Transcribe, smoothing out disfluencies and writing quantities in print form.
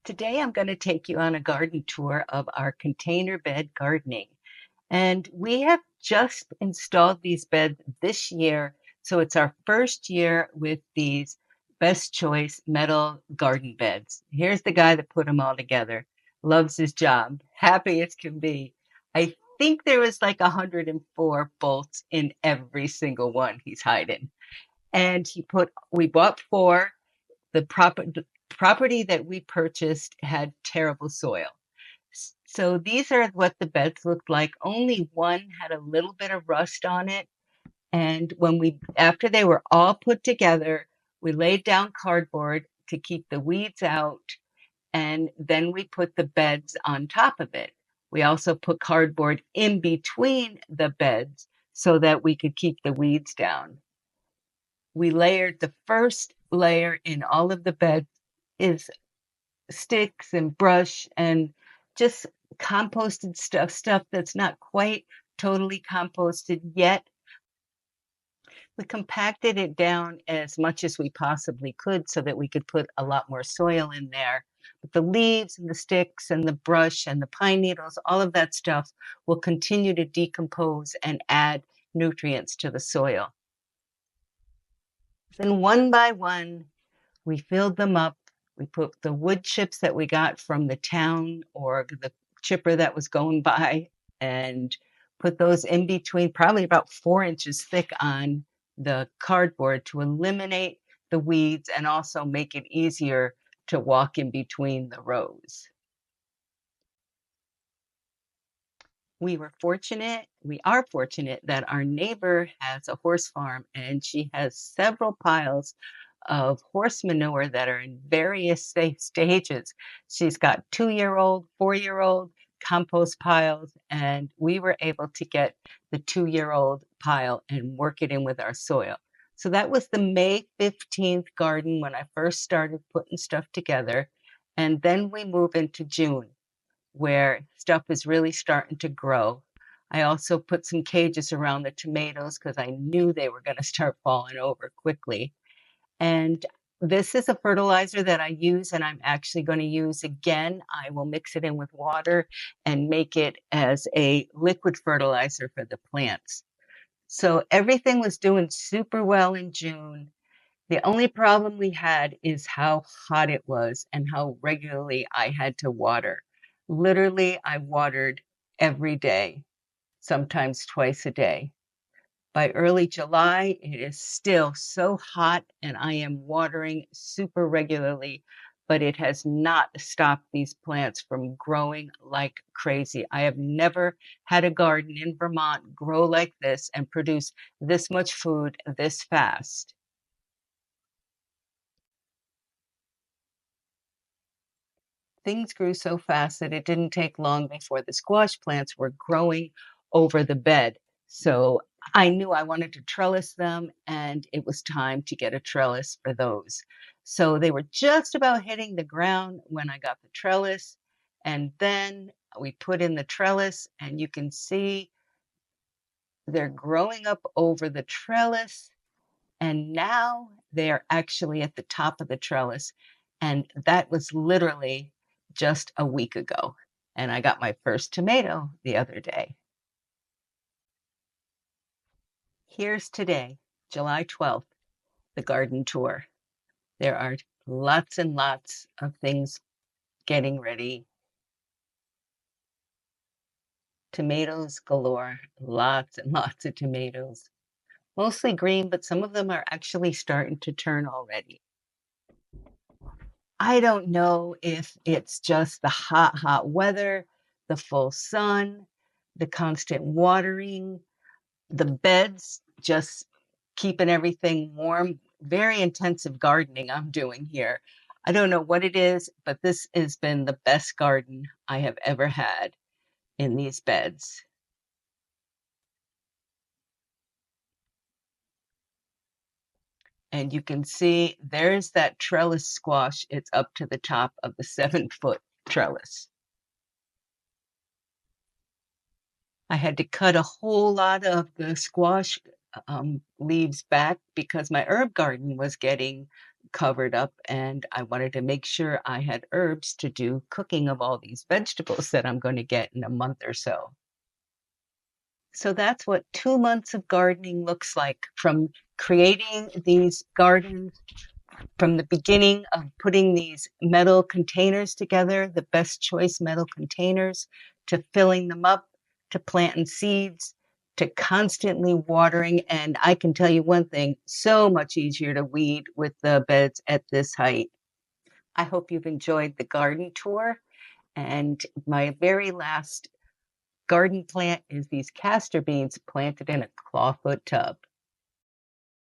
Today, I'm going to take you on a garden tour of our container bed gardening. And we have just installed these beds this year. So it's our first year with these Best Choice metal garden beds. Here's the guy that put them all together. Loves his job, happy as can be. I think there was like 104 bolts in every single one he's hiding. And we bought four. The property that we purchased had terrible soil. So these are what the beds looked like. Only one had a little bit of rust on it. And after they were all put together, we laid down cardboard to keep the weeds out. And then we put the beds on top of it. We also put cardboard in between the beds so that we could keep the weeds down. We layered the first layer in all of the beds is sticks and brush and just composted stuff that's not quite totally composted yet. We compacted it down as much as we possibly could so that we could put a lot more soil in there. But the leaves and the sticks and the brush and the pine needles, all of that stuff will continue to decompose and add nutrients to the soil. Then one by one, we filled them up. We put the wood chips that we got from the town or the chipper that was going by and put those in between, probably about 4 inches thick on the cardboard to eliminate the weeds and also make it easier to walk in between the rows. We are fortunate that our neighbor has a horse farm and she has several piles of horse manure that are in various stages. She's got 2-year-old, 4-year-old compost piles, and we were able to get the 2-year-old pile and work it in with our soil. So that was the May 15th garden when I first started putting stuff together. And then we move into June, where stuff is really starting to grow. I also put some cages around the tomatoes because I knew they were going to start falling over quickly. And this is a fertilizer that I use and I'm actually going to use again. I will mix it in with water and make it as a liquid fertilizer for the plants. So everything was doing super well in June. The only problem we had is how hot it was and how regularly I had to water. Literally, I watered every day, sometimes twice a day. By early July, it is still so hot and I am watering super regularly, but it has not stopped these plants from growing like crazy. I have never had a garden in Vermont grow like this and produce this much food this fast. Things grew so fast that it didn't take long before the squash plants were growing over the bed. So I knew I wanted to trellis them, and it was time to get a trellis for those. So they were just about hitting the ground when I got the trellis, and then we put in the trellis, and you can see they're growing up over the trellis, and now they are actually at the top of the trellis. And that was literally just a week ago. And I got my first tomato the other day. Here's today, July 12th, the garden tour. There are lots and lots of things getting ready. Tomatoes galore, lots and lots of tomatoes. Mostly green, but some of them are actually starting to turn already. I don't know if it's just the hot, hot weather, the full sun, the constant watering, the beds just keeping everything warm. Very intensive gardening I'm doing here. I don't know what it is, but this has been the best garden I have ever had in these beds. And you can see there's that trellis squash. It's up to the top of the 7-foot trellis. I had to cut a whole lot of the squash leaves back because my herb garden was getting covered up, and I wanted to make sure I had herbs to do cooking of all these vegetables that I'm going to get in a month or so. So that's what 2 months of gardening looks like, from creating these gardens, from the beginning of putting these metal containers together, the best choice metal containers, to filling them up, to planting seeds, to constantly watering. And I can tell you one thing, so much easier to weed with the beds at this height. I hope you've enjoyed the garden tour. And my very last garden plant is these castor beans planted in a clawfoot tub.